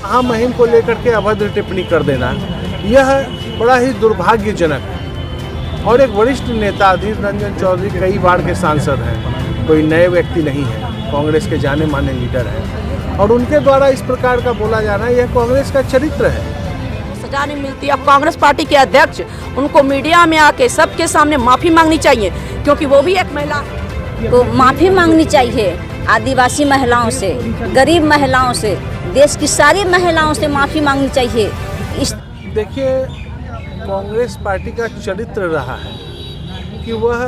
महामहिम को लेकर के अभद्र टिप्पणी कर देना यह बड़ा ही दुर्भाग्यजनक है। और एक वरिष्ठ नेता अधीर रंजन चौधरी कई बार के सांसद हैं, कोई नए व्यक्ति नहीं है, कांग्रेस के जाने माने लीडर हैं और उनके द्वारा इस प्रकार का बोला जाना यह कांग्रेस का चरित्र है। सजा नहीं मिलती। अब कांग्रेस पार्टी के अध्यक्ष उनको मीडिया में आके सबके सामने माफी मांगनी चाहिए, क्योंकि वो भी एक महिला को माफी मांगनी चाहिए। आदिवासी महिलाओं से, गरीब महिलाओं से, देश की सारी महिलाओं से माफी मांगनी चाहिए। देखिए, कांग्रेस पार्टी का चरित्र रहा है कि वह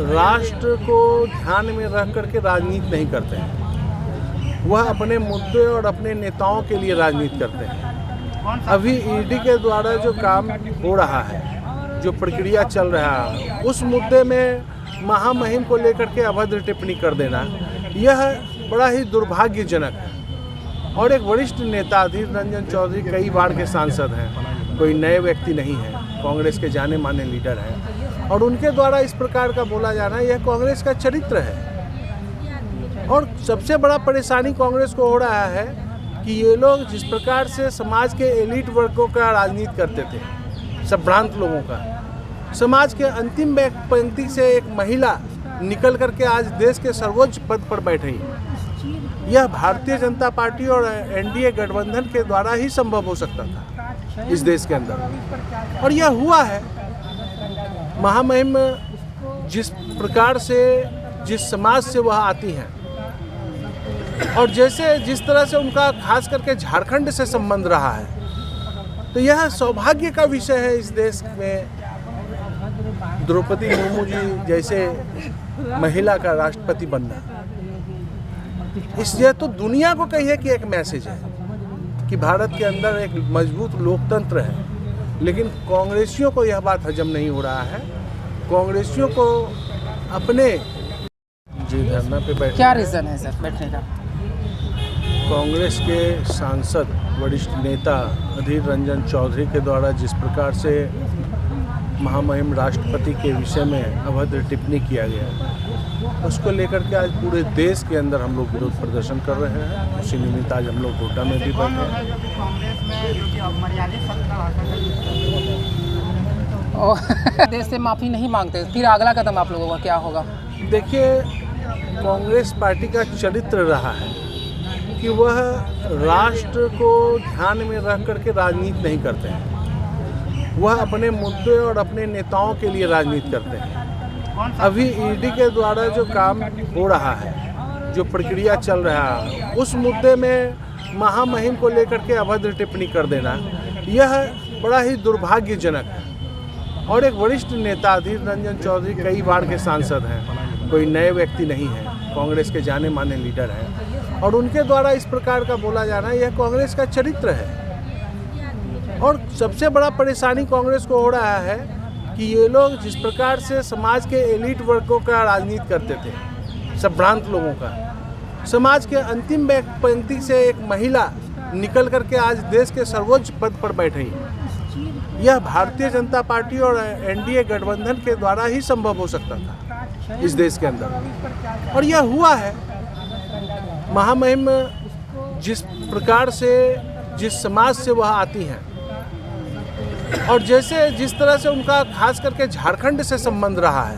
राष्ट्र को ध्यान में रख करके राजनीति नहीं करते हैं, वह अपने मुद्दे और अपने नेताओं के लिए राजनीति करते हैं। अभी ईडी के द्वारा जो काम हो रहा है, जो प्रक्रिया चल रहा है, उस मुद्दे में महामहिम को लेकर के अभद्र टिप्पणी कर देना यह बड़ा ही दुर्भाग्यजनक है। और एक वरिष्ठ नेता अधीर रंजन चौधरी कई बार के सांसद हैं, कोई नए व्यक्ति नहीं है, कांग्रेस के जाने माने लीडर हैं और उनके द्वारा इस प्रकार का बोला जाना यह कांग्रेस का चरित्र है। और सबसे बड़ा परेशानी कांग्रेस को हो रहा है कि ये लोग जिस प्रकार से समाज के एलिट वर्गों का राजनीति करते थे, संभ्रांत लोगों का, समाज के अंतिम पंक्ति से एक महिला निकल करके आज देश के सर्वोच्च पद पर बैठी, यह भारतीय जनता पार्टी और एनडीए गठबंधन के द्वारा ही संभव हो सकता था इस देश के अंदर, और यह हुआ है। महामहिम जिस प्रकार से, जिस समाज से वह आती हैं और जिस तरह से उनका खास करके झारखंड से संबंध रहा है, तो यह सौभाग्य का विषय है इस देश में द्रौपदी मुर्मू जी जैसे महिला का राष्ट्रपति बनना। इसलिए तो दुनिया को कहिए कि एक मैसेज है कि भारत के अंदर एक मजबूत लोकतंत्र है, लेकिन कांग्रेसियों को यह बात हजम नहीं हो रहा है। कांग्रेसियों को अपने धरना पे बैठे, क्या रीज़न है सर बैठने का? कांग्रेस के सांसद वरिष्ठ नेता अधीर रंजन चौधरी के द्वारा जिस प्रकार से महामहिम राष्ट्रपति के विषय में अभद्र टिप्पणी किया गया, उसको लेकर के आज पूरे देश के अंदर हम लोग विरोध प्रदर्शन कर रहे हैं। उसी निमित्त आज हम लोग कोटा में भी बैठे हैं। देश से माफ़ी नहीं मांगते, फिर अगला कदम आप लोगों का क्या होगा? देखिए, कांग्रेस पार्टी का चरित्र रहा है कि वह राष्ट्र को ध्यान में रख करके राजनीति नहीं करते हैं, वह अपने मुद्दे और अपने नेताओं के लिए राजनीति करते हैं। अभी ईडी के द्वारा जो काम हो रहा है, जो प्रक्रिया चल रहा है, उस मुद्दे में महामहिम को लेकर के अभद्र टिप्पणी कर देना यह बड़ा ही दुर्भाग्यजनक है। और एक वरिष्ठ नेता अधीर रंजन चौधरी कई बार के सांसद हैं, कोई नए व्यक्ति नहीं है, कांग्रेस के जाने माने लीडर हैं और उनके द्वारा इस प्रकार का बोला जाना यह कांग्रेस का चरित्र है। और सबसे बड़ा परेशानी कांग्रेस को हो रहा है कि ये लोग जिस प्रकार से समाज के एलिट वर्गों का राजनीति करते थे, संभ्रांत लोगों का, समाज के अंतिम पंक्ति से एक महिला निकल करके आज देश के सर्वोच्च पद पर बैठी, यह भारतीय जनता पार्टी और एनडीए गठबंधन के द्वारा ही संभव हो सकता था इस देश के अंदर, और यह हुआ है। महामहिम जिस प्रकार से, जिस समाज से वह आती हैं और जिस तरह से उनका खास करके झारखंड से संबंध रहा है,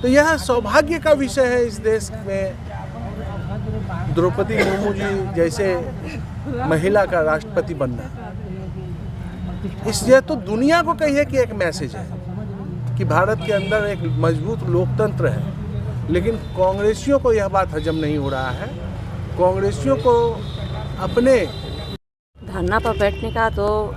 तो यह सौभाग्य का विषय है इस देश में द्रौपदी मुर्मू जी जैसे महिला का राष्ट्रपति बनना। इसलिए तो दुनिया को कहिए कि एक मैसेज है कि भारत के अंदर एक मजबूत लोकतंत्र है, लेकिन कांग्रेसियों को यह बात हजम नहीं हो रहा है। कांग्रेसियों को अपने धरना पर बैठने का तो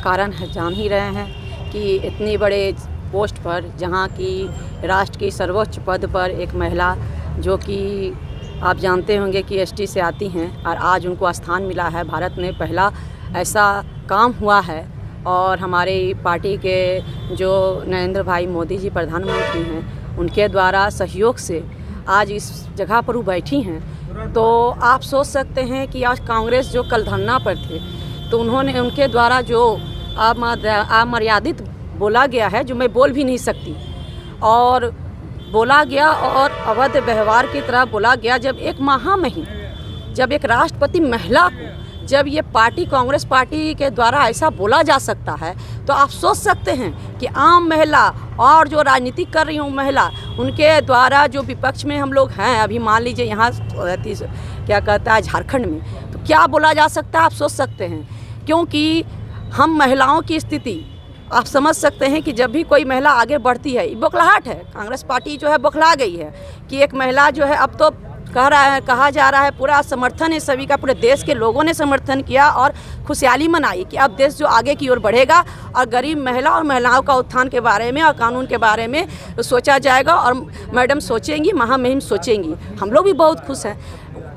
कारण है, जान ही रहे हैं कि इतनी बड़े पोस्ट पर, जहां की राष्ट्र की सर्वोच्च पद पर एक महिला, जो कि आप जानते होंगे कि एसटी से आती हैं और आज उनको स्थान मिला है, भारत में पहला ऐसा काम हुआ है। और हमारे पार्टी के जो नरेंद्र भाई मोदी जी प्रधानमंत्री हैं, उनके द्वारा सहयोग से आज इस जगह पर वो बैठी हैं। तो आप सोच सकते हैं कि आज कांग्रेस जो कल धरना पर थे, तो उन्होंने, उनके द्वारा जो अमर्यादित बोला गया है, जो मैं बोल भी नहीं सकती, और बोला गया और अवैध व्यवहार की तरह बोला गया। जब एक महामहिम, जब एक राष्ट्रपति महिला को जब ये पार्टी कांग्रेस पार्टी के द्वारा ऐसा बोला जा सकता है तो आप सोच सकते हैं कि आम महिला और जो राजनीति कर रही हूँ महिला, उनके द्वारा जो विपक्ष में हम लोग हैं, अभी मान लीजिए यहाँ क्या कहता है झारखंड में, तो क्या बोला जा सकता है आप सोच सकते हैं। क्योंकि हम महिलाओं की स्थिति आप समझ सकते हैं कि जब भी कोई महिला आगे बढ़ती है, बौखलाहट है, कांग्रेस पार्टी जो है बौखला गई है कि एक महिला जो है, अब तो कहा जा रहा है पूरा समर्थन है सभी का, पूरे देश के लोगों ने समर्थन किया और खुशहाली मनाई कि अब देश जो आगे की ओर बढ़ेगा और गरीब महिला और महिलाओं का उत्थान के बारे में और कानून के बारे में सोचा जाएगा और मैडम सोचेंगी, महामहिम सोचेंगी। हम लोग भी बहुत खुश हैं।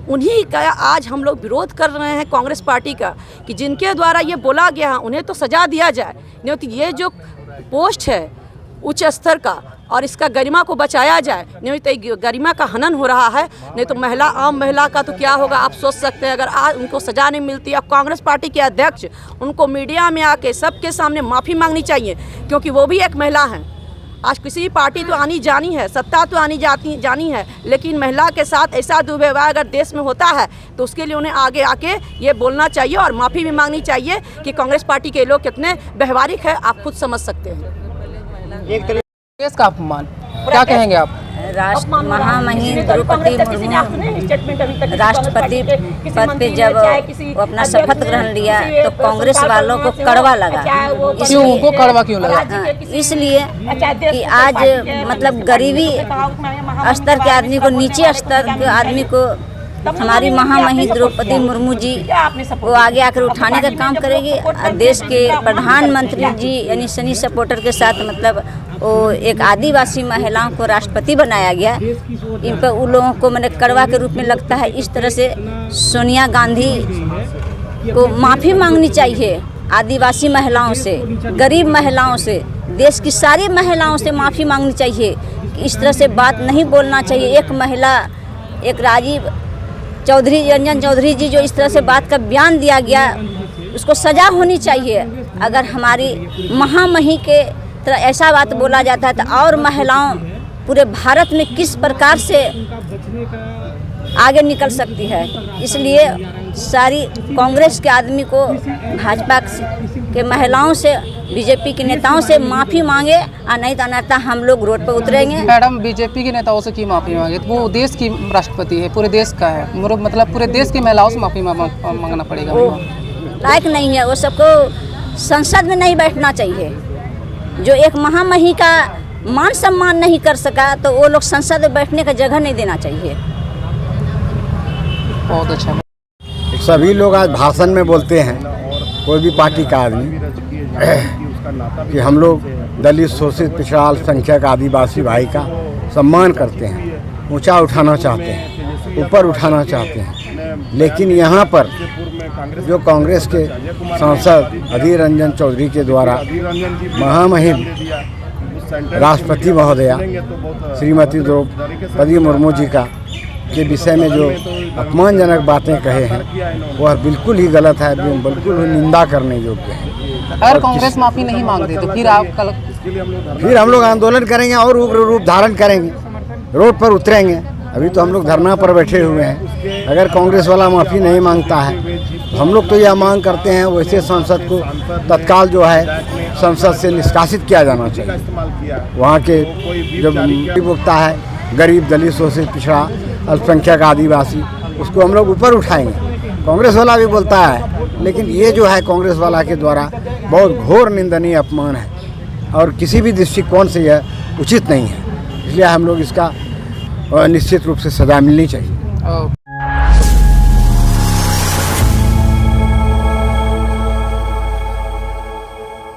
उन्हीं का आज हम लोग विरोध कर रहे हैं कांग्रेस पार्टी का कि जिनके द्वारा ये बोला गया है उन्हें तो सजा दिया जाए, नहीं तो ये जो पोस्ट है उच्च स्तर का और इसका गरिमा को बचाया जाए, नहीं तो गरिमा का हनन हो रहा है। नहीं तो महिला, आम महिला का तो क्या होगा आप सोच सकते हैं। अगर आज उनको सजा नहीं मिलती, अब कांग्रेस पार्टी के अध्यक्ष उनको मीडिया में आके सबके सामने माफ़ी मांगनी चाहिए, क्योंकि वो भी एक महिला हैं। आज किसी भी पार्टी तो आनी जानी है, सत्ता तो आनी जानी है, लेकिन महिला के साथ ऐसा दुर्व्यवहार अगर देश में होता है तो उसके लिए उन्हें आगे आके ये बोलना चाहिए और माफ़ी भी मांगनी चाहिए कि कांग्रेस पार्टी के लोग कितने व्यवहारिक है, आप खुद समझ सकते हैं। देश का अपमान, क्या कहेंगे आप? राष्ट्र महामहिम द्रौपदी मुर्मू राष्ट्रपति पद पे जब वो अपना शपथ ग्रहण लिया तो कांग्रेस वालों को कड़वा लगा। क्यों उनको कड़वा क्यों लगा? इसलिए कि आज मतलब गरीबी स्तर के आदमी को, नीचे स्तर के आदमी को हमारी महामहिम द्रौपदी मुर्मू जी वो आगे आकर उठाने का काम करेगी। देश के प्रधानमंत्री जी यानी सनी सपोर्टर के साथ मतलब वो एक आदिवासी महिलाओं को राष्ट्रपति बनाया गया। इन पर उन लोगों को मैंने कड़वा के रूप में लगता है। इस तरह से सोनिया गांधी को माफ़ी मांगनी चाहिए आदिवासी महिलाओं से, गरीब महिलाओं से, देश की सारी महिलाओं से माफ़ी मांगनी चाहिए। इस तरह से बात नहीं बोलना चाहिए। एक महिला, एक राजीव चौधरी, रंजन चौधरी जी जो इस तरह से बात का बयान दिया गया, उसको सज़ा होनी चाहिए। अगर हमारी महामहिम के तरह ऐसा बात बोला जाता है तो और महिलाओं पूरे भारत में किस प्रकार से आगे निकल सकती है। इसलिए सारी कांग्रेस के आदमी को, भाजपा के महिलाओं से, बीजेपी के नेताओं से माफ़ी मांगे और नहीं तो अनर्था हम लोग रोड पर उतरेंगे। मैडम, बीजेपी के नेताओं से क्यों माफ़ी मांगे? वो देश की राष्ट्रपति है, पूरे देश का है, मतलब पूरे देश की महिलाओं से माफ़ी मांगना पड़ेगा। वो लायक नहीं है, वो सबको संसद में नहीं बैठना चाहिए। जो एक महामहिम का मान सम्मान नहीं कर सका तो वो लोग संसद में बैठने का जगह नहीं देना चाहिए। बहुत अच्छा। सभी लोग आज भाषण में बोलते हैं, कोई भी पार्टी का आदमी, कि हम लोग दलित, शोषित, पिछड़ा, अल्पसंख्यक, आदिवासी भाई का सम्मान करते हैं, ऊंचा उठाना चाहते हैं, ऊपर उठाना चाहते हैं। लेकिन यहाँ पर जो कांग्रेस के सांसद अधीर रंजन चौधरी के द्वारा महामहिम राष्ट्रपति महोदया श्रीमती द्रौपदी मुर्मू जी का के विषय में जो अपमानजनक बातें कहे हैं वह बिल्कुल ही गलत है, बिल्कुल ही निंदा करने योग्य है। अगर कांग्रेस माफ़ी नहीं मांगती तो फिर आप कल फिर हम लोग आंदोलन करेंगे और उग्र रूप धारण करेंगे, रोड पर उतरेंगे। अभी तो हम लोग धरना पर बैठे हुए हैं। अगर कांग्रेस वाला माफ़ी नहीं मांगता है तो हम लोग तो यह मांग करते हैं वैसे सांसद को तत्काल जो है संसद से निष्कासित किया जाना चाहिए। वहाँ के जो भुगता है गरीब, दलित, शोषित, पिछड़ा, अल्पसंख्यक, आदिवासी, उसको हम लोग ऊपर उठाएंगे। कांग्रेस वाला भी बोलता है, लेकिन ये जो है कांग्रेस वाला के द्वारा बहुत घोर निंदनीय अपमान है और किसी भी दृष्टिकोण से यह उचित नहीं है। इसलिए हम लोग इसका निश्चित रूप से सजा मिलनी चाहिए।